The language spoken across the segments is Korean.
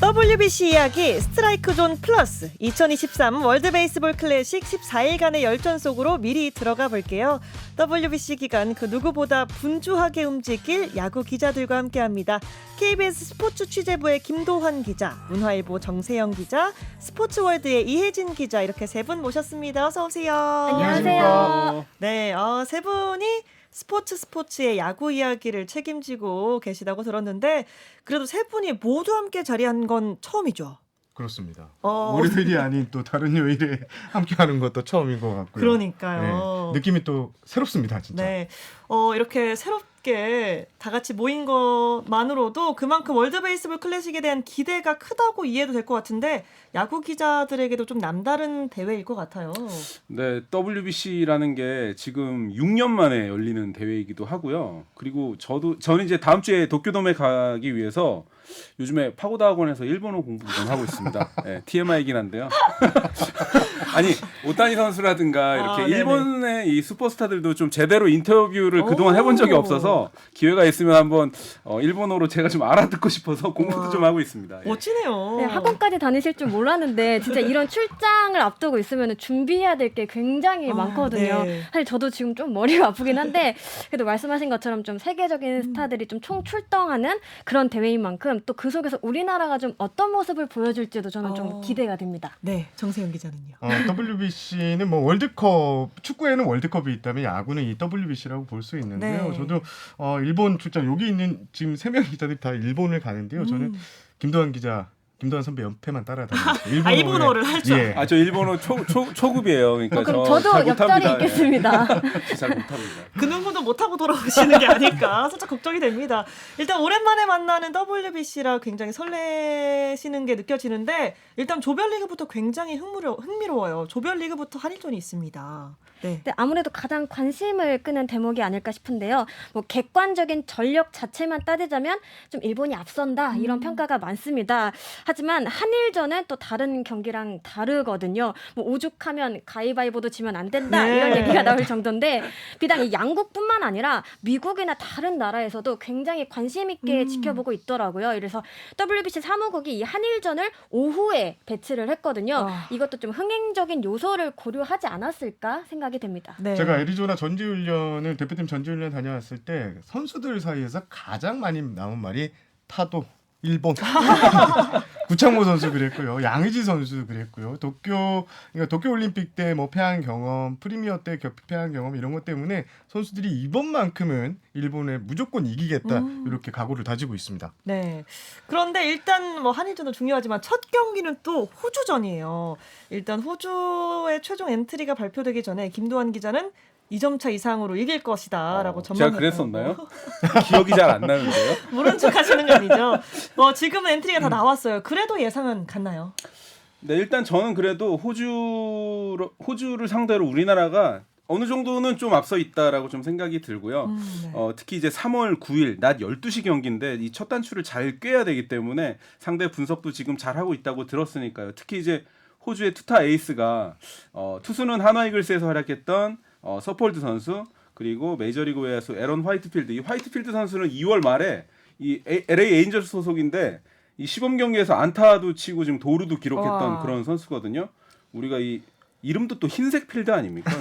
WBC 이야기 스트라이크 존 플러스 2023 월드 베이스볼 클래식 14일간의 열전 속으로 미리 들어가 볼게요. WBC 기간 그 누구보다 분주하게 움직일 야구 기자들과 함께합니다. KBS 스포츠 취재부의 김도환 기자, 문화일보 정세영 기자, 스포츠월드의 이혜진 기자 이렇게 세 분 모셨습니다. 어서 오세요. 안녕하세요. 네, 세 분이 스포츠의 야구 이야기를 책임지고 계시다고 들었는데 그래도 세 분이 모두 함께 자리한 건 처음이죠. 그렇습니다. 월요일이 아닌 또 다른 요일에 함께하는 것도 처음인 것 같고요. 그러니까요. 네, 느낌이 또 새롭습니다, 진짜. 네, 이렇게 새롭게 다 같이 모인 것만으로도 그만큼 월드 베이스볼 클래식에 대한 기대가 크다고 이해도 될 것 같은데 야구 기자들에게도 좀 남다른 대회일 것 같아요. 네, WBC라는 게 지금 6년 만에 열리는 대회이기도 하고요. 그리고 저는 이제 다음 주에 도쿄돔에 가기 위해서 요즘에 파고다 학원에서 일본어 공부 좀 하고 있습니다. 네, TMI이긴 한데요. 아니 오타니 선수라든가 이렇게 일본의 이 슈퍼스타들도 좀 제대로 인터뷰를 그동안 해본 적이 없어서 기회가 있으면 한번 일본어로 제가 좀 알아듣고 싶어서 공부도 좀 하고 있습니다. 예. 멋지네요. 네, 학원까지 다니실 줄 몰랐는데 진짜 이런 출장을 앞두고 있으면 준비해야 될 게 굉장히 많거든요. 네. 사실 저도 지금 좀 머리가 아프긴 한데 그래도 말씀하신 것처럼 좀 세계적인 스타들이 좀 총 출동하는 그런 대회인 만큼 또 그 속에서 우리나라가 좀 어떤 모습을 보여줄지도 저는 좀 기대가 됩니다. 네, 정세영 기자는요. WBC는 뭐 월드컵, 축구에는 월드컵이 있다면 야구는 이 WBC라고 볼 수 있는데요. 네. 저도 일본 출장, 여기 있는 지금 3명 기자들이 다 일본을 가는데요. 저는 김도환 선배 옆에만 따라다니면서 일본어를 할 줄. 예. 저 일본어 초급이에요. 그러니까 그럼 잘 저도 옆자리에 못합니다. 있겠습니다. 잘 못합니다. 그 누구도 못하고 돌아오시는 게 아닐까 살짝 걱정이 됩니다. 일단 오랜만에 만나는 WBC라 굉장히 설레시는 게 느껴지는데 일단 조별리그부터 굉장히 흥미로워요. 조별리그부터 한일전이 있습니다. 네. 네, 아무래도 가장 관심을 끄는 대목이 아닐까 싶은데요. 뭐 객관적인 전력 자체만 따지자면 좀 일본이 앞선다 이런 평가가 많습니다. 하지만 한일전은 또 다른 경기랑 다르거든요. 뭐 오죽하면 가위바위보도 지면 안 된다 네. 이런 얘기가 나올 정도인데 비단 이 양국뿐만 아니라 미국이나 다른 나라에서도 굉장히 관심 있게 지켜보고 있더라고요. 그래서 WBC 사무국이 이 한일전을 오후에 배치를 했거든요. 이것도 좀 흥행적인 요소를 고려하지 않았을까 생각이 됩니다. 네. 제가 애리조나 전지훈련을 대표팀 전지훈련 다녀왔을 때 선수들 사이에서 가장 많이 나온 말이 타도 일본. 구창모 선수 그랬고요. 양의지 선수도 그랬고요. 그러니까 도쿄 올림픽 때 뭐 패한 경험, 프리미어 때 패한 경험 이런 것 때문에 선수들이 이번만큼은 일본에 무조건 이기겠다 이렇게 각오를 다지고 있습니다. 네. 그런데 일단 뭐 한일전도 중요하지만 첫 경기는 또 호주전이에요. 일단 호주의 최종 엔트리가 발표되기 전에 김도환 기자는 2점 차 이상으로 이길 것이다라고 전망했다고. 제가 그랬었나요? 기억이 잘 안 나는데요. 모른 척 하시는 거 아니죠? 지금은 엔트리가 다 나왔어요. 그래도 예상은 같나요? 네, 일단 저는 그래도 호주를 상대로 우리나라가 어느 정도는 좀 앞서 있다라고 좀 생각이 들고요. 네. 특히 이제 3월 9일 낮 12시 경기인데 이 첫 단추를 잘 꿰야 되기 때문에 상대 분석도 지금 잘 하고 있다고 들었으니까요. 특히 이제 호주의 투타 에이스가 투수는 한화 이글스에서 활약했던 서폴드 선수 그리고 메이저리그 외야수 에런 화이트필드. 이 화이트필드 선수는 2월 말에 이 LA 에인절스 소속인데 이 시범 경기에서 안타도 치고 지금 도루도 기록했던 그런 선수거든요. 우리가 이 이름도 또 흰색 필드 아닙니까?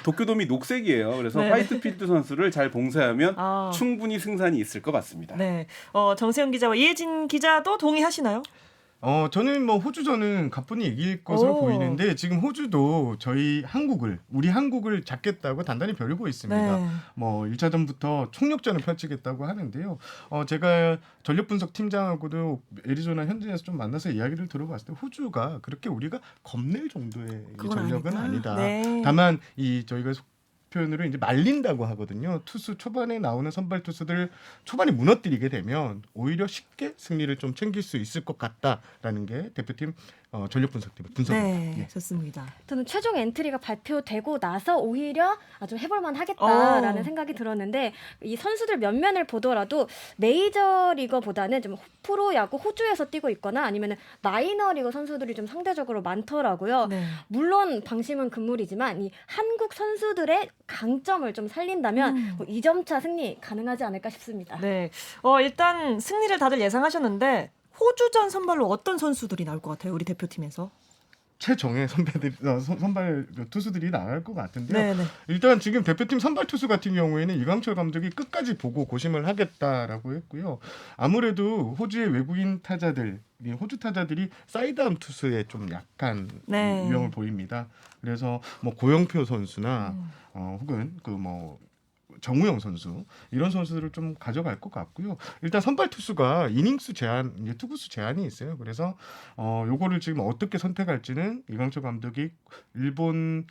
도쿄돔이 녹색이에요. 그래서 네. 화이트필드 선수를 잘 봉쇄하면 충분히 승산이 있을 것 같습니다. 네. 정세영 기자와 이혜진 기자도 동의하시나요? 저는 뭐 호주전은 가뿐히 이길 것으로 보이는데 지금 호주도 우리 한국을 잡겠다고 단단히 벼르고 있습니다. 네. 뭐 1차전부터 총력전을 펼치겠다고 하는데요. 제가 전력 분석 팀장하고도 애리조나 현지에서 좀 만나서 이야기를 들어봤을 때 호주가 그렇게 우리가 겁낼 정도의 전력은 아니다. 네. 다만 저희가 표현으로 이제 말린다고 하거든요. 투수 초반에 나오는 선발 투수들 초반에 무너뜨리게 되면 오히려 쉽게 승리를 좀 챙길 수 있을 것 같다라는 게 대표팀 전력 분석팀의 분석입니다. 네, 예. 좋습니다. 저는 최종 엔트리가 발표되고 나서 오히려 아주 해볼만 하겠다라는 생각이 들었는데 이 선수들 면면을 보더라도 메이저리거보다는 좀 프로야구 호주에서 뛰고 있거나 아니면 마이너리거 선수들이 좀 상대적으로 많더라고요. 네. 물론 방심은 금물이지만 이 한국 선수들의 강점을 좀 살린다면 뭐 2점 차 승리 가능하지 않을까 싶습니다. 네. 일단 승리를 다들 예상하셨는데 호주전 선발로 어떤 선수들이 나올 것 같아요? 우리 대표팀에서? 최정예 선발 투수들이 나갈 것 같은데요. 네네. 일단 지금 대표팀 선발 투수 같은 경우에는 이강철 감독이 끝까지 보고 고심을 하겠다라고 했고요. 아무래도 호주의 외국인 타자들, 호주 타자들이 사이드암 투수에 좀 약한 네. 유형을 보입니다. 그래서 뭐 고영표 선수나 혹은 그 뭐 정우영 선수 이런 선수들을 좀 가져갈 것 같고요. 일단 선발 투수가 이닝수 제한, 이제 투구수 제한이 있어요. 그래서 요거를 지금 어떻게 선택할지는 이강철 감독이 일본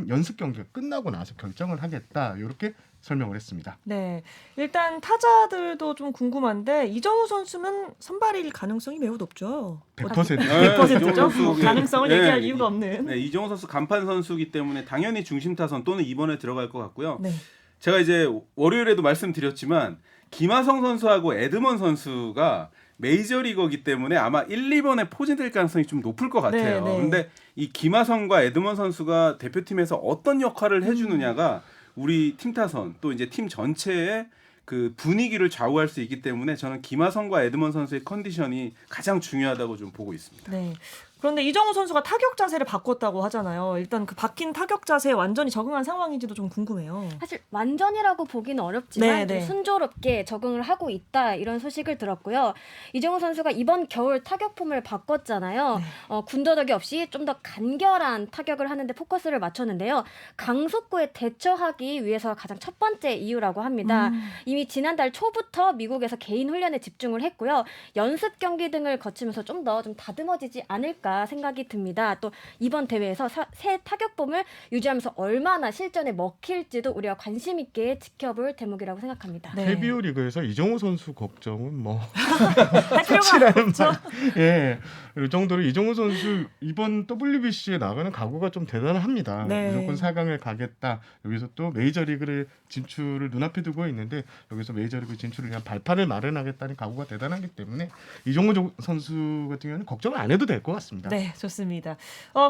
연습 경기가 끝나고 나서 결정을 하겠다. 이렇게 설명을 했습니다. 네. 일단 타자들도 좀 궁금한데 이정우 선수는 선발일 가능성이 매우 높죠. 100%. 100%죠. 이정우 선수, 가능성을 네, 얘기할 이유가 없는. 네, 이정우 선수 간판 선수이기 때문에 당연히 중심 타선 또는 2번에 들어갈 것 같고요. 네. 제가 이제 월요일에도 말씀드렸지만 김하성 선수하고 에드먼 선수가 메이저리거기 때문에 아마 1, 2번에 포진될 가능성이 좀 높을 것 같아요. 네, 네. 근데 이 김하성과 에드먼 선수가 대표팀에서 어떤 역할을 해주느냐가 우리 팀 타선 또 이제 팀 전체의 그 분위기를 좌우할 수 있기 때문에 저는 김하성과 에드먼 선수의 컨디션이 가장 중요하다고 좀 보고 있습니다. 네. 그런데 이정우 선수가 타격 자세를 바꿨다고 하잖아요. 일단 그 바뀐 타격 자세에 완전히 적응한 상황인지도 좀 궁금해요. 사실 완전이라고 보기는 어렵지만 네, 좀 네. 순조롭게 적응을 하고 있다 이런 소식을 들었고요. 이정우 선수가 이번 겨울 타격폼을 바꿨잖아요. 네. 군더더기 없이 좀 더 간결한 타격을 하는데 포커스를 맞췄는데요. 강속구에 대처하기 위해서가 가장 첫 번째 이유라고 합니다. 이미 지난달 초부터 미국에서 개인 훈련에 집중을 했고요. 연습 경기 등을 거치면서 좀 더 좀 다듬어지지 않을까 생각이 듭니다. 또 이번 대회에서 새 타격폼을 유지하면서 얼마나 실전에 먹힐지도 우리가 관심 있게 지켜볼 대목이라고 생각합니다. 네. KBO 리그에서 이정우 선수 걱정은 뭐 할 필요가 사치라는 없죠. 말. 예, 이 정도로 이정우 선수 이번 WBC에 나가는 각오가 좀 대단합니다. 네. 무조건 4강을 가겠다. 여기서 또 메이저리그를 진출을 눈앞에 두고 있는데 여기서 메이저리그 진출을 위한 발판을 마련하겠다는 각오가 대단하기 때문에 이정우 선수 같은 경우는 걱정 안 해도 될 것 같습니다. 네, 좋습니다.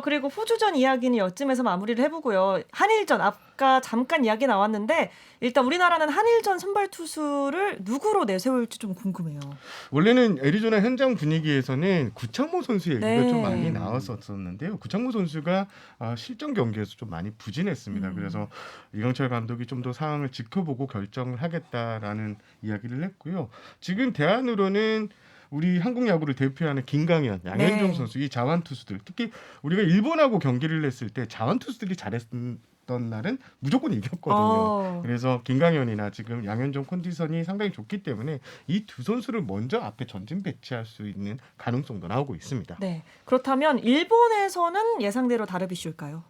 그리고 호주전 이야기는 여쯤에서 마무리를 해보고요. 한일전 아까 잠깐 이야기 나왔는데 일단 우리나라는 한일전 선발 투수를 누구로 내세울지 좀 궁금해요. 원래는 애리조나 현장 분위기에서는 구창모 선수 얘기가 네. 좀 많이 나왔었는데요. 구창모 선수가 실전 경기에서 좀 많이 부진했습니다. 그래서 이강철 감독이 좀 더 상황을 지켜보고 결정을 하겠다라는 이야기를 했고요. 지금 대안으로는 우리 한국 야구를 대표하는 김강현, 양현종 네. 선수 이 자완 투수들, 특히 우리가 일본하고 경기를 했을 때 자완 투수들이 잘했던 날은 무조건 이겼거든요. 그래서 김강현이나 지금 양현종 컨디션이 상당히 좋기 때문에 이 두 선수를 먼저 앞에 전진 배치할 수 있는 가능성도 나오고 있습니다. 네. 그렇다면 일본에서는 예상대로 다르비슈일까요?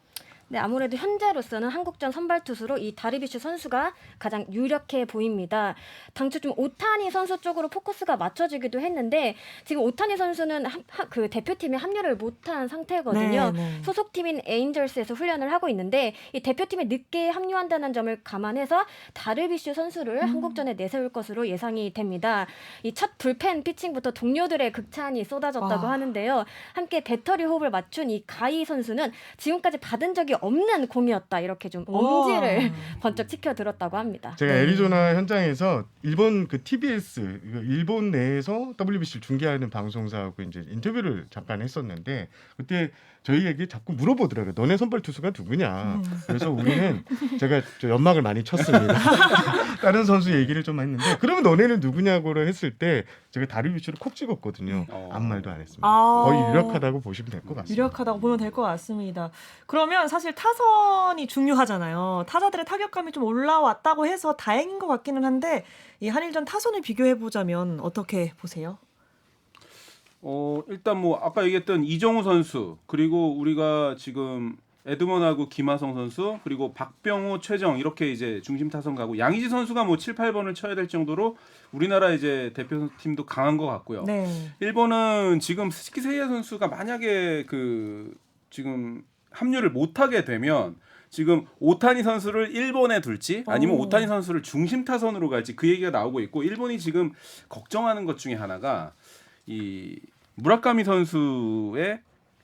네, 아무래도 현재로서는 한국전 선발 투수로 이 다르비슈 선수가 가장 유력해 보입니다. 당초 좀 오타니 선수 쪽으로 포커스가 맞춰지기도 했는데 지금 오타니 선수는 그 대표팀에 합류를 못한 상태거든요. 네. 소속팀인 에인절스에서 훈련을 하고 있는데 이 대표팀에 늦게 합류한다는 점을 감안해서 다르비슈 선수를 한국전에 내세울 것으로 예상이 됩니다. 이 첫 불펜 피칭부터 동료들의 극찬이 쏟아졌다고 하는데요. 함께 배터리 호흡을 맞춘 이 가이 선수는 지금까지 받은 적이 없는 공이었다. 이렇게 좀 엄지를 번쩍 치켜들었다고 합니다. 제가 애리조나 현장에서 일본 그 TBS 일본 내에서 WBC를 중계하는 방송사하고 이제 인터뷰를 잠깐 했었는데 그때 저희에게 자꾸 물어보더라고요. 너네 선발 투수가 누구냐. 그래서 우리는 제가 연막을 많이 쳤습니다. 다른 선수 얘기를 좀 했는데 그러면 너네는 누구냐고 했을 때 제가 다리비슈를 콕 찍었거든요. 아무 말도 안 했습니다. 거의 유력하다고 보시면 될 것 같습니다. 유력하다고 보면 될 것 같습니다. 그러면 사실 타선이 중요하잖아요. 타자들의 타격감이 좀 올라왔다고 해서 다행인 것 같기는 한데 이 한일전 타선을 비교해 보자면 어떻게 보세요? 일단 뭐 아까 얘기했던 이정우 선수 그리고 우리가 지금 에드먼하고 김하성 선수 그리고 박병호, 최정 이렇게 이제 중심 타선 가고 양의지 선수가 뭐 7, 8번을 쳐야 될 정도로 우리나라 이제 대표팀도 강한 것 같고요. 네. 일본은 지금 스즈키 세이야 선수가 만약에 그 지금 합류를 못하게 되면 지금 오타니 선수를 1번에 둘지 아니면 오타니 선수를 중심 타선으로 갈지 그 얘기가 나오고 있고 일본이 지금 걱정하는 것 중에 하나가 이 무라카미 선수의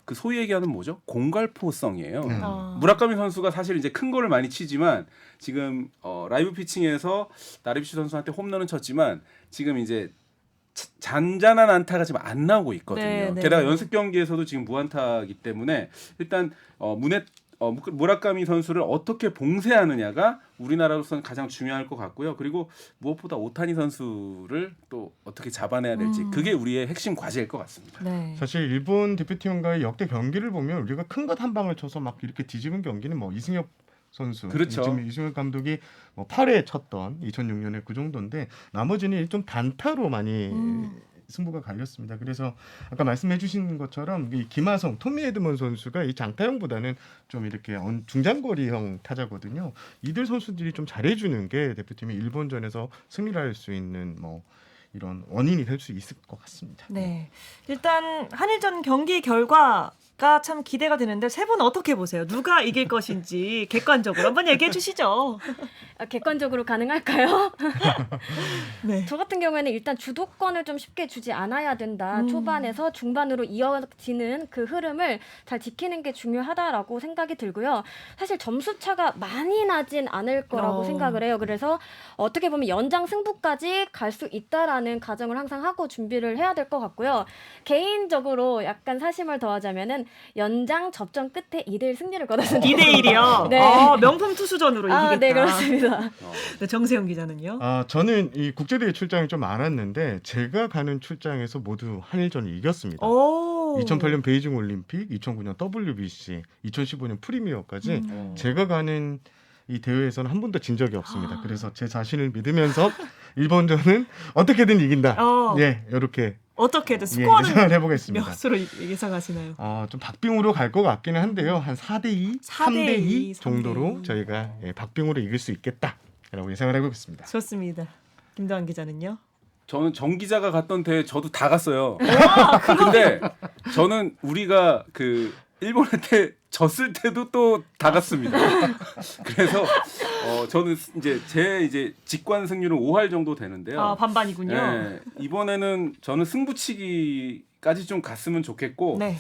그 소위 얘기하는 뭐죠? 공갈포성이에요. 무라카미 선수가 사실 이제 큰 거를 많이 치지만 지금 라이브 피칭에서 다르비슈 선수한테 홈런은 쳤지만 지금 이제 잔잔한 안타가 지금 안 나오고 있거든요. 네, 네. 게다가 연습 경기에서도 지금 무안타이기 때문에 일단 무라카미 선수를 어떻게 봉쇄하느냐가 우리나라로서는 가장 중요할 것 같고요. 그리고 무엇보다 오타니 선수를 또 어떻게 잡아내야 될지 그게 우리의 핵심 과제일 것 같습니다. 네. 사실 일본 대표팀과의 역대 경기를 보면 우리가 큰 것 한 방을 쳐서 막 이렇게 뒤집은 경기는 뭐 이승엽 선수, 그렇죠. 지금 이승엽 감독이 뭐 8회 쳤던 2006년에 그 정도인데 나머지는 좀 단타로 많이 승부가 갈렸습니다. 그래서 아까 말씀해주신 것처럼 이 김하성, 토미 에드먼 선수가 이 장타형보다는 좀 이렇게 중장거리형 타자거든요. 이들 선수들이 좀 잘해주는 게 대표팀이 일본전에서 승리를 할 수 있는 뭐 이런 원인이 될 수 있을 것 같습니다. 네. 일단 한일전 경기 결과가 참 기대가 되는데 세 분 어떻게 보세요? 누가 이길 것인지 객관적으로 한번 얘기해 주시죠. 객관적으로 가능할까요? 네. 저 같은 경우에는 일단 주도권을 좀 쉽게 주지 않아야 된다. 초반에서 중반으로 이어지는 그 흐름을 잘 지키는 게 중요하다라고 생각이 들고요. 사실 점수 차가 많이 나진 않을 거라고 생각을 해요. 그래서 어떻게 보면 연장 승부까지 갈 수 있다라는 가정을 항상 하고 준비를 해야 될 것 같고요. 개인적으로 약간 사심을 더하자면은 연장 접전 끝에 2대1 승리를 거뒀습니다. 2대1이요. 네. 명품 투수전으로 이기겠다. 네, 그렇습니다. 네, 정세영 기자는요. 저는 이 국제대회 출장이 좀 많았는데 제가 가는 출장에서 모두 한일전을 이겼습니다. 오. 2008년 베이징 올림픽, 2009년 WBC, 2015년 프리미어까지 제가 가는 이 대회에서는 한 번도 진 적이 없습니다. 그래서 제 자신을 믿으면서 일본전은 어떻게든 이긴다. 예, 이렇게 어떻게든 스코어는 예상을 해보겠습니다. 몇으로 예상하시나요? 좀 박빙으로 갈 것 같기는 한데요. 한 4대2, 3대2 정도로 3대2. 저희가 박빙으로 이길 수 있겠다라고 예상을 해보겠습니다. 좋습니다. 김도환 기자는요? 저는 정 기자가 갔던 대회 저도 다 갔어요. 근데 저는 우리가 그 일본한테 졌을 때도 또 다 갔습니다. 그래서 저는 제 직관 승률은 5할 정도 되는데요. 반반이군요. 네, 이번에는 저는 승부치기까지 좀 갔으면 좋겠고 네.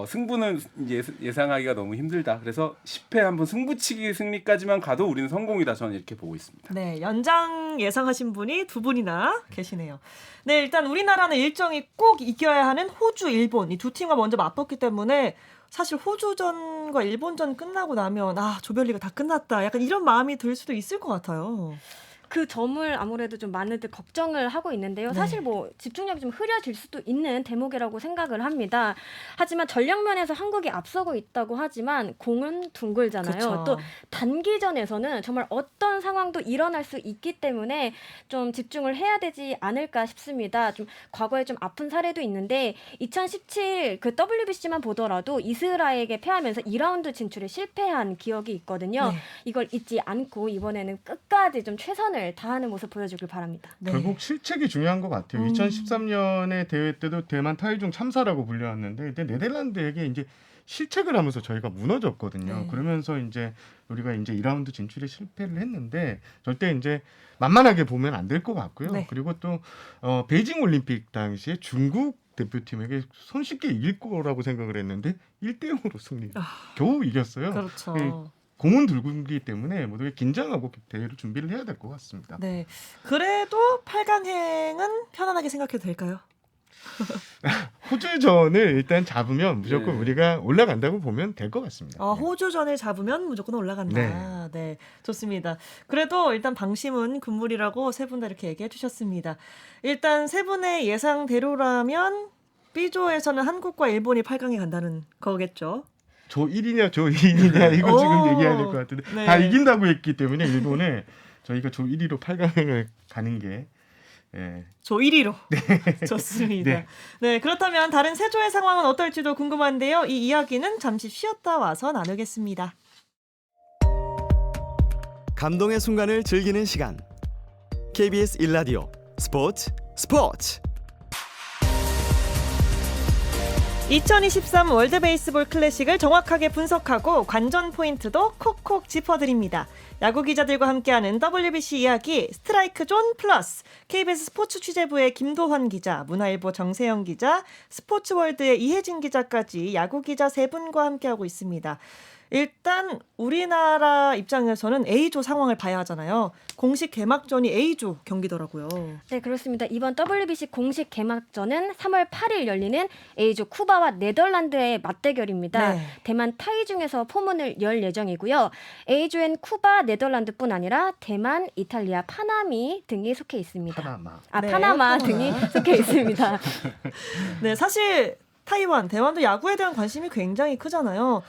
승부는 이제 예상하기가 너무 힘들다. 그래서 10회 한번 승부치기 승리까지만 가도 우리는 성공이다. 저는 이렇게 보고 있습니다. 네, 연장 예상하신 분이 두 분이나 계시네요. 네, 일단 우리나라는 일정이 꼭 이겨야 하는 호주, 일본 이 두 팀과 먼저 맞붙기 때문에 사실 호주전과 일본전 끝나고 나면 조별리가 다 끝났다. 약간 이런 마음이 들 수도 있을 것 같아요. 그 점을 아무래도 좀 많이들 걱정을 하고 있는데요. 네. 사실 뭐 집중력이 좀 흐려질 수도 있는 대목이라고 생각을 합니다. 하지만 전력면에서 한국이 앞서고 있다고 하지만 공은 둥글잖아요. 그쵸. 또 단기전에서는 정말 어떤 상황도 일어날 수 있기 때문에 좀 집중을 해야 되지 않을까 싶습니다. 좀 과거에 좀 아픈 사례도 있는데 2017 그 WBC만 보더라도 이스라엘에게 패하면서 2라운드 진출에 실패한 기억이 있거든요. 네. 이걸 잊지 않고 이번에는 끝까지 좀 최선을 다하는 모습 보여주길 바랍니다. 네. 결국 실책이 중요한 것 같아요. 2013년에 대회 때도 대만 타이중 참사라고 불렸는데 그때 네덜란드에게 이제 실책을 하면서 저희가 무너졌거든요. 네. 그러면서 이제 우리가 이제 2라운드 진출에 실패를 했는데 절대 이제 만만하게 보면 안 될 것 같고요. 네. 그리고 또 베이징 올림픽 당시에 중국 대표팀에게 손쉽게 이길 거라고 생각을 했는데 1대0으로 승리. 겨우 이겼어요. 그렇죠. 공은 들고기 때문에 모두가 긴장하고 대회를 준비를 해야 될 것 같습니다. 네. 그래도 8강행은 편안하게 생각해도 될까요? 호주전을 일단 잡으면 무조건 네. 우리가 올라간다고 보면 될 것 같습니다. 호주전을 잡으면 무조건 올라간다. 네. 좋습니다. 그래도 일단 방심은 금물이라고 세 분 다 이렇게 얘기해 주셨습니다. 일단 세 분의 예상대로라면 B조에서는 한국과 일본이 8강에 간다는 거겠죠. 조 1위냐 조 2위냐 이거 지금 오. 얘기해야 될 것 같은데 네. 다 이긴다고 했기 때문에 일본에 저희가 조 1위로 8강을 가는 게 조 1위로. 좋습니다. 네. 네, 그렇다면 다른 세 조의 상황은 어떨지도 궁금한데요. 이 이야기는 잠시 쉬었다 와서 나누겠습니다. 감동의 순간을 즐기는 시간. KBS 1라디오 스포츠. 2023 월드 베이스볼 클래식을 정확하게 분석하고 관전 포인트도 콕콕 짚어드립니다. 야구 기자들과 함께하는 WBC 이야기 스트라이크 존 플러스 KBS 스포츠 취재부의 김도환 기자, 문화일보 정세영 기자, 스포츠월드의 이혜진 기자까지 야구 기자 세 분과 함께하고 있습니다. 일단 우리나라 입장에서는 A조 상황을 봐야 하잖아요. 공식 개막전이 A조 경기더라고요. 네, 그렇습니다. 이번 WBC 공식 개막전은 3월 8일 열리는 A조 쿠바와 네덜란드의 맞대결입니다. 네. 대만 타이 중에서 포문을 열 예정이고요. A조엔 쿠바, 네덜란드뿐 아니라 대만, 이탈리아, 파나미 등이 속해 있습니다. 파나마. 네, 파나마 파나마. 등이 속해 있습니다. 네, 사실 타이완, 대만도 야구에 대한 관심이 굉장히 크잖아요.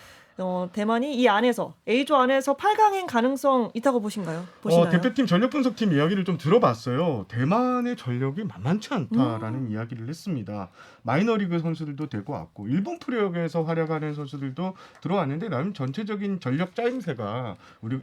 대만이 이 안에서 A조 안에서 8강행 가능성 있다고 보시나요? 대표팀 전력 분석팀 이야기를 좀 들어봤어요. 대만의 전력이 만만치 않다라는 이야기를 했습니다. 마이너리그 선수들도 데리고 왔고 일본 프로야구에서 활약하는 선수들도 들어왔는데 나름 전체적인 전력 짜임새가 우리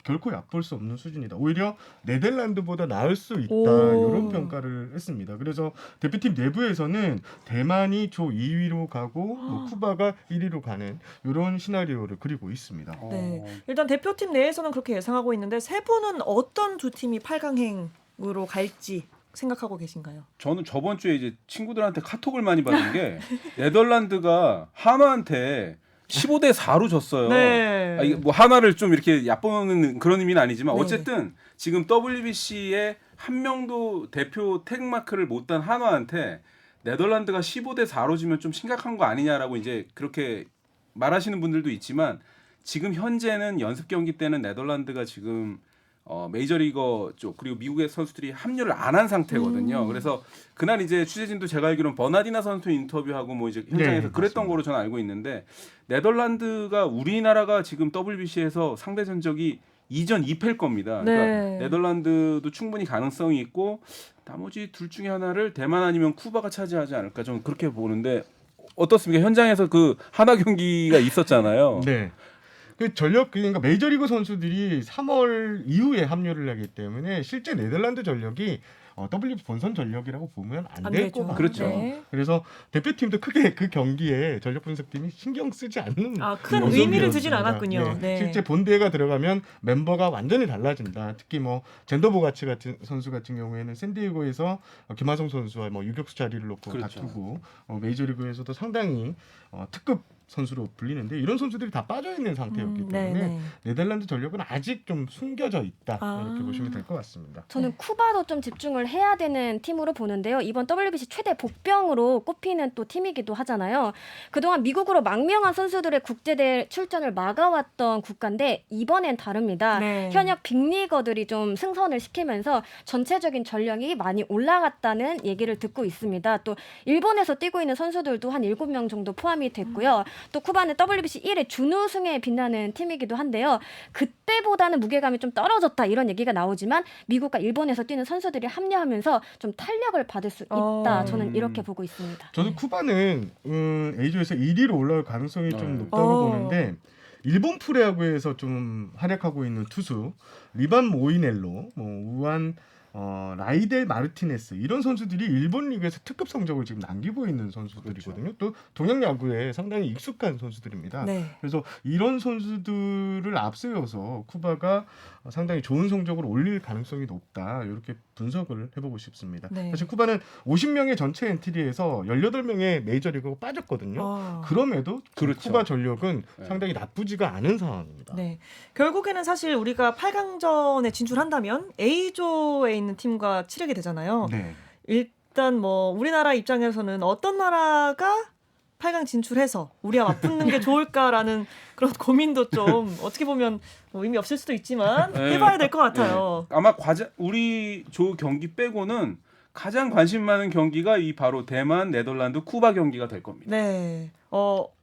결코 얕볼 수 없는 수준이다. 오히려 네덜란드보다 나을 수 있다. 오. 이런 평가를 했습니다. 그래서 대표팀 내부에서는 대만이 조 2위로 가고 쿠바가 1위로 가는 이런 시나리오를 그리고 있습니다. 네. 일단 대표팀 내에서는 그렇게 예상하고 있는데 세 분은 어떤 두 팀이 8강행으로 갈지 생각하고 계신가요? 저는 저번 주에 이제 친구들한테 카톡을 많이 받은 게 네덜란드가 한화한테 15대 4로 졌어요. 네. 이게 뭐 한화를 좀 이렇게 얕보는 그런 의미는 아니지만 네. 어쨌든 지금 WBC에 한 명도 대표 태극마크를 못 단 한화한테 네덜란드가 15대 4로 지면 좀 심각한 거 아니냐라고 이제 그렇게 말하시는 분들도 있지만 지금 현재는 연습 경기 때는 네덜란드가 지금 메이저리거 쪽 그리고 미국의 선수들이 합류를 안 한 상태거든요. 그래서 그날 이제 취재진도 제가 알기로는 버나디나 선수 인터뷰하고 뭐 이제 현장에서 네, 그랬던 맞습니다. 거로 저는 알고 있는데 네덜란드가 우리나라가 지금 WBC에서 상대 전적이 2전 2패일 겁니다. 네. 그러니까 네덜란드도 충분히 가능성이 있고 나머지 둘 중에 하나를 대만 아니면 쿠바가 차지하지 않을까 저는 그렇게 보는데 어떻습니까? 현장에서 그 하나 경기가 있었잖아요. 네. 그 전력 그러니까 메이저리그 선수들이 3월 이후에 합류를 하기 때문에 실제 네덜란드 전력이 WBC 본선 전력이라고 보면 안 될 것 같아요. 그렇죠. 네. 그래서 대표팀도 크게 그 경기에 전력 분석팀이 신경 쓰지 않는 큰 모습이었습니다. 의미를 두진 않았군요. 네. 실제 본대회가 들어가면 멤버가 완전히 달라진다. 특히 뭐 젠더보 가치 같은 선수 같은 경우에는 샌디에고에서 김하성 선수와 뭐 유격수 자리를 놓고 그렇죠. 다투고 메이저리그에서도 상당히 특급 선수로 불리는데 이런 선수들이 다 빠져 있는 상태였기 때문에 네네. 네덜란드 전력은 아직 좀 숨겨져 있다 아. 이렇게 보시면 될 것 같습니다. 저는 쿠바도 좀 집중을 해야 되는 팀으로 보는데요. 이번 WBC 최대 복병으로 꼽히는 또 팀이기도 하잖아요. 그동안 미국으로 망명한 선수들의 국제대회 출전을 막아왔던 국가인데 이번엔 다릅니다. 네. 현역 빅리거들이 좀 승선을 시키면서 전체적인 전력이 많이 올라갔다는 얘기를 듣고 있습니다. 또 일본에서 뛰고 있는 선수들도 한 7명 정도 포함이 됐고요. 또 쿠바는 WBC 1회 준우승에 빛나는 팀이기도 한데요. 그때보다는 무게감이 좀 떨어졌다 이런 얘기가 나오지만 미국과 일본에서 뛰는 선수들이 합류하면서 좀 탄력을 받을 수 있다. 저는 이렇게 보고 있습니다. 저도 쿠바는 A조에서 1위로 올라올 가능성이 좀 높다고 보는데 일본 프로야구에서 좀 활약하고 있는 투수 리반 모이넬로, 뭐 우한 라이델 마르티네스 이런 선수들이 일본 리그에서 특급 성적을 지금 남기고 있는 선수들이거든요. 또 동양 야구에 상당히 익숙한 선수들입니다. 네. 그래서 이런 선수들을 앞세워서 쿠바가 상당히 좋은 성적을 올릴 가능성이 높다. 이렇게 분석을 해보고 싶습니다. 네. 사실 쿠바는 50명의 전체 엔트리에서 18명의 메이저리그가 빠졌거든요. 그럼에도 그렇죠. 쿠바 전력은 네. 상당히 나쁘지가 않은 상황입니다. 네. 결국에는 사실 우리가 8강전에 진출한다면 A조에 있는 팀과 치르게 되잖아요. 네. 일단 뭐 우리나라 입장에서는 어떤 나라가 8강 진출해서 우리와 맞붙는 게 좋을까라는 그런 고민도 좀 어떻게 보면 뭐 의미 없을 수도 있지만 네. 해봐야 될 것 같아요. 네. 아마 우리 조 경기 빼고는 가장 관심 많은 경기가 이 바로 대만, 네덜란드, 쿠바 경기가 될 겁니다. 네.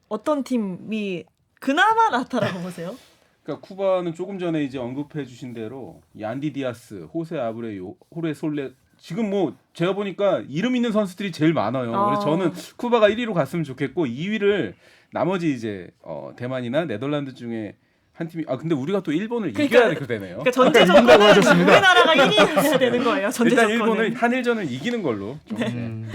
어떤 팀이 그나마 낫다라고 보세요? 그러니까 쿠바는 조금 전에 이제 언급해 주신 대로 얀디 디아스, 호세 아브레유, 호레 솔레 지금 뭐 제가 보니까 이름 있는 선수들이 제일 많아요. 그래서 저는 쿠바가 1위로 갔으면 좋겠고 2위를 나머지 이제 대만이나 네덜란드 중에 한 팀이 근데 우리가 또 일본을 이겨야 되네요. 그러니까 전제 조건은 우리나라가 1위 해야 되는 거예요. 전제 일단 조건은. 일본은 한일전을 이기는 걸로. 좀.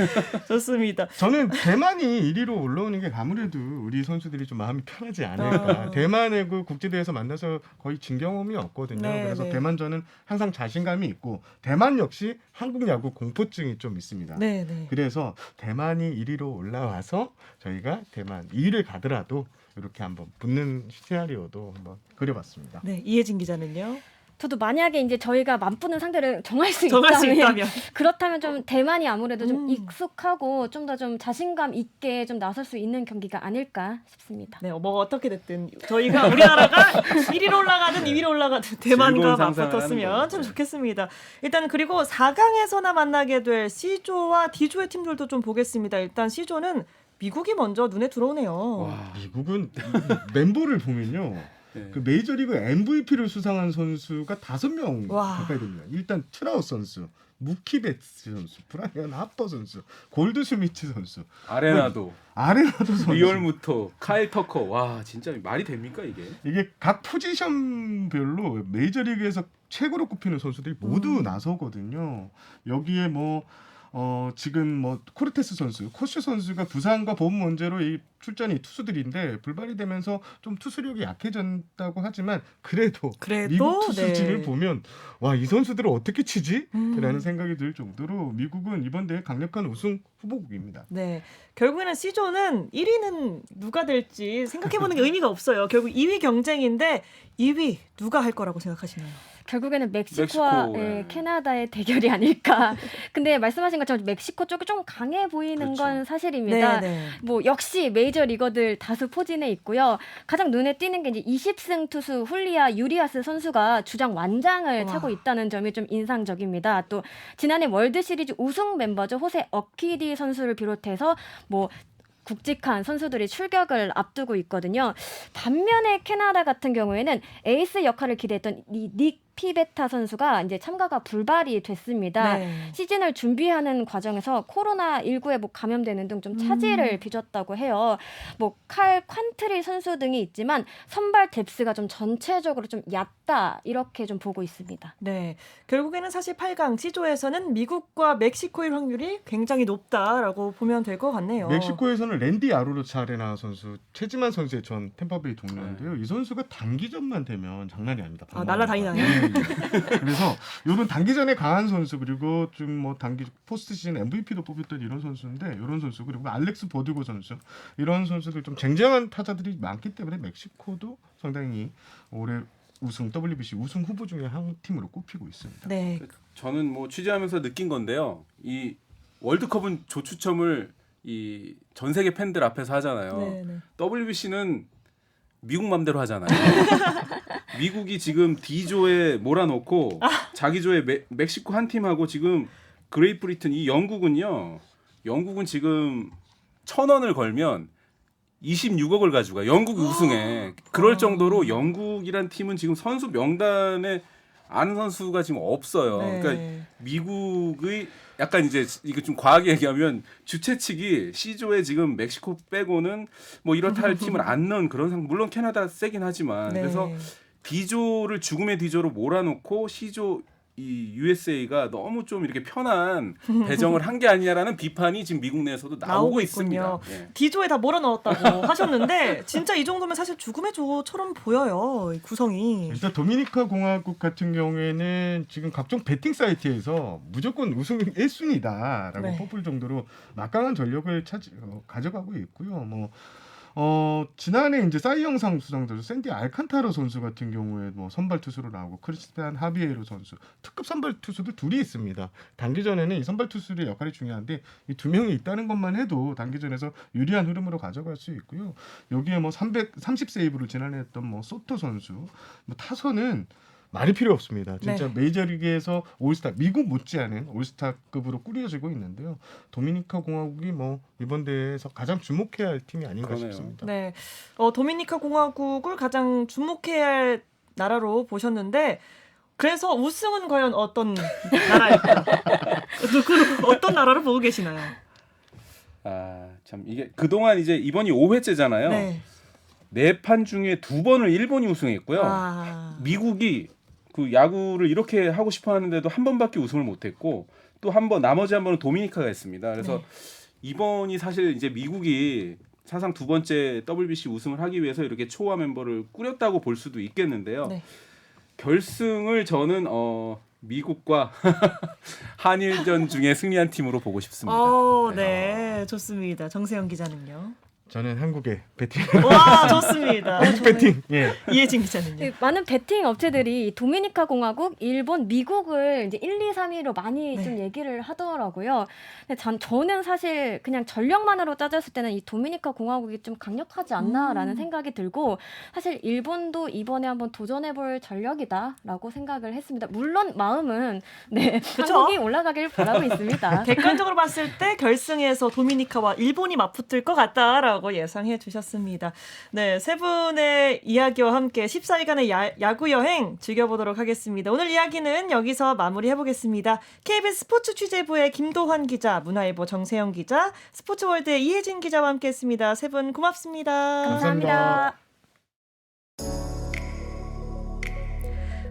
좋습니다. 저는 대만이 1위로 올라오는 게 아무래도 우리 선수들이 좀 마음이 편하지 않을까. 대만의 그 국제대회에서 만나서 거의 진 경험이 없거든요. 네, 그래서 네. 대만전은 항상 자신감이 있고 대만 역시 한국 야구 공포증이 좀 있습니다. 네, 네. 그래서 대만이 1위로 올라와서 저희가 대만 2위를 가더라도 이렇게 한번 붙는 시나리오도 한번 그려봤습니다. 네, 이혜진 기자는요. 저도 만약에 이제 저희가 맞붙는 상대를 정할 수 정할 수 있다면 있다면. 그렇다면 좀 대만이 아무래도 좀 음. 익숙하고 좀 더 좀 자신감 있게 좀 나설 수 있는 경기가 아닐까 싶습니다. 네, 뭐 어떻게 됐든 저희가 우리나라가 1위로 올라가든 2위로 올라가든 대만과 즐거운 상상을 맞붙었으면 하는 참 거죠. 좋겠습니다. 일단 그리고 4강에서나 만나게 될 C조와 D조의 팀들도 좀 보겠습니다. 일단 C조는 미국이 먼저 눈에 들어오네요. 와. 미국은 멤버를 보면요. 네. 그 메이저리그 MVP를 수상한 선수가 5명 와. 가까이 됩니다. 일단 트라우스 선수, 무키 베츠 선수, 브라이언 하퍼 선수, 골드 스미트 선수, 아레나도, 아레나도 선수. 리얼무토, 카일 터커. 와 진짜 말이 됩니까 이게? 이게 각 포지션별로 메이저리그에서 최고로 꼽히는 선수들이 모두 나서거든요. 여기에 뭐 지금 뭐 코르테스 선수, 코슈 선수가 부상과 보험 문제로 이 출전이 투수들인데 불발이 되면서 좀 투수력이 약해졌다고 하지만 그래도 미국 투수진을 네. 보면 와, 이 선수들을 어떻게 치지? 음. 라는 생각이 들 정도로 미국은 이번 대회 강력한 우승 후보국입니다. 네, 결국에는 C조는 1위는 누가 될지 생각해보는 게 의미가 없어요. 결국 2위 경쟁인데 2위 누가 할 거라고 생각하시나요? 결국에는 멕시코와 멕시코, 예. 캐나다의 대결이 아닐까. 근데 말씀하신 것처럼 멕시코 쪽이 좀 강해 보이는 그렇죠. 건 사실입니다. 네. 뭐 역시 메이저 리거들 다수 포진해 있고요. 가장 눈에 띄는 게 이제 20승 투수 훌리아 유리아스 선수가 주장 완장을 와. 차고 있다는 점이 좀 인상적입니다. 또 지난해 월드 시리즈 우승 멤버죠. 호세 어키디 선수를 비롯해서 뭐 굵직한 선수들이 출격을 앞두고 있거든요. 반면에 캐나다 같은 경우에는 에이스 역할을 기대했던 이 닉 피베타 선수가 이제 참가가 불발이 됐습니다. 네. 시즌을 준비하는 과정에서 코로나19에 뭐 감염되는 등 좀 차질을 빚었다고 해요. 뭐 칼 콴트리 선수 등이 있지만 선발 뎁스가 좀 전체적으로 좀 얕다 이렇게 좀 보고 있습니다. 네, 결국에는 사실 8강 C조에서는 미국과 멕시코의 확률이 굉장히 높다라고 보면 될 것 같네요. 멕시코에서는 랜디 아로차레나 선수, 최지만 선수의 전 템파베이 동료인데요. 이 선수가 단기전만 되면 장난이 아닙니다. 아, 날라다니나요? 네. 그래서 이런 단기전에 강한 선수, 그리고 좀 뭐 단기 포스트 시즌 MVP도 뽑혔던 이런 선수인데, 이런 선수, 그리고 알렉스 버드고 선수, 이런 선수들 좀 쟁쟁한 타자들이 많기 때문에 멕시코도 상당히 올해 우승 WBC 우승 후보 중에 한 팀으로 꼽히고 있습니다. 네, 저는 뭐 취재하면서 느낀 건데요. 이 월드컵은 조추첨을 이 전 세계 팬들 앞에서 하잖아요. 네, 네. WBC는 미국 맘대로 하잖아요. 미국이 지금 D조에 몰아놓고 자기 조에 멕시코 한 팀하고 지금 그레이트 브리튼 이 영국은요. 영국은 지금 1,000원을 걸면 26억을 가져가. 영국이 우승해. 그럴 정도로 영국이란 팀은 지금 선수 명단에 아는 선수가 지금 없어요. 네. 그러니까 미국의 약간 이제 이거 좀 과하게 얘기하면 주최 측이 C조에 지금 멕시코 빼고는 뭐 이렇다 할 팀을 안 넣은 그런 상황. 물론 캐나다 세긴 하지만 네. 그래서 D조를 죽음의 D조로 몰아놓고 C조 이 USA가 너무 좀 이렇게 편한 배정을 한 게 아니냐라는 비판이 지금 미국 내에서도 나오고 있습니다. 예. D조에 다 몰아넣었다고 하셨는데 진짜 이 정도면 사실 죽음의 조처럼 보여요. 이 구성이. 일단 도미니카 공화국 같은 경우에는 지금 각종 베팅 사이트에서 무조건 우승 1순위다라고 네. 뽑을 정도로 막강한 전력을 가져가고 있고요. 뭐 지난해 이제 사이영상 수상자 샌디 알칸타라 선수 같은 경우에 뭐 선발 투수로 나오고 크리스티안 하비에로 선수 특급 선발 투수들 둘이 있습니다. 단기전에는 이 선발 투수들의 역할이 중요한데 이 두 명이 있다는 것만 해도 단기전에서 유리한 흐름으로 가져갈 수 있고요. 여기에 뭐 330 세이브를 지난해 했던 뭐 소토 선수, 뭐 타선은 말이 필요 없습니다. 진짜 네. 메이저리그에서 올스타, 미국 못지않은 올스타급으로 꾸려지고 있는데요. 도미니카 공화국이 뭐 이번 대회에서 가장 주목해야 할 팀이 아닌가 그러네요. 싶습니다. 네, 도미니카 공화국을 가장 주목해야 할 나라로 보셨는데 그래서 우승은 과연 어떤 나라일까? 어떤 나라를 보고 계시나요? 아, 참 이게 그동안 이제 이번이 5회째잖아요. 네. 4판 중에 2번을 일본이 우승했고요. 아, 미국이 그 야구를 이렇게 하고 싶어 하는데도 한 번밖에 우승을 못 했고 또 한 번 나머지 한 번은 도미니카가 했습니다. 그래서 네. 이번이 사실 이제 미국이 사상 두 번째 WBC 우승을 하기 위해서 이렇게 초화 멤버를 꾸렸다고 볼 수도 있겠는데요. 네. 결승을 저는 미국과 한일전 중에 승리한 팀으로 보고 싶습니다. 네, 좋습니다. 정세영 기자는요. 저는 한국의 배팅. 와, 좋습니다. 한국 배팅. 예. 이혜진 기자님요. 많은 베팅 업체들이 도미니카 공화국, 일본, 미국을 이제 1, 2, 3위로 많이 네. 좀 얘기를 하더라고요. 근데 저는 사실 그냥 전력만으로 따졌을 때는 이 도미니카 공화국이 좀 강력하지 않나라는 생각이 들고 사실 일본도 이번에 한번 도전해볼 전력이다라고 생각을 했습니다. 물론 마음은 네, 그쵸? 한국이 올라가길 바라고 있습니다. 객관적으로 봤을 때 결승에서 도미니카와 일본이 맞붙을 것 같다라고 예상해 주셨습니다. 네, 세 분의 이야기와 함께 14일간의 야구 여행 즐겨보도록 하겠습니다. 오늘 이야기는 여기서 마무리해보겠습니다. KBS 스포츠 취재부의 김도환 기자, 문화일보 정세영 기자, 스포츠월드의 이혜진 기자와 함께했습니다. 세 분 고맙습니다. 감사합니다.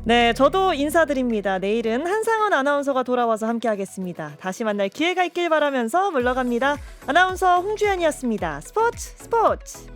네, 저도 인사드립니다. 내일은 한상원 아나운서가 돌아와서 함께하겠습니다. 다시 만날 기회가 있길 바라면서 물러갑니다. 아나운서 홍주연이었습니다. 스포츠.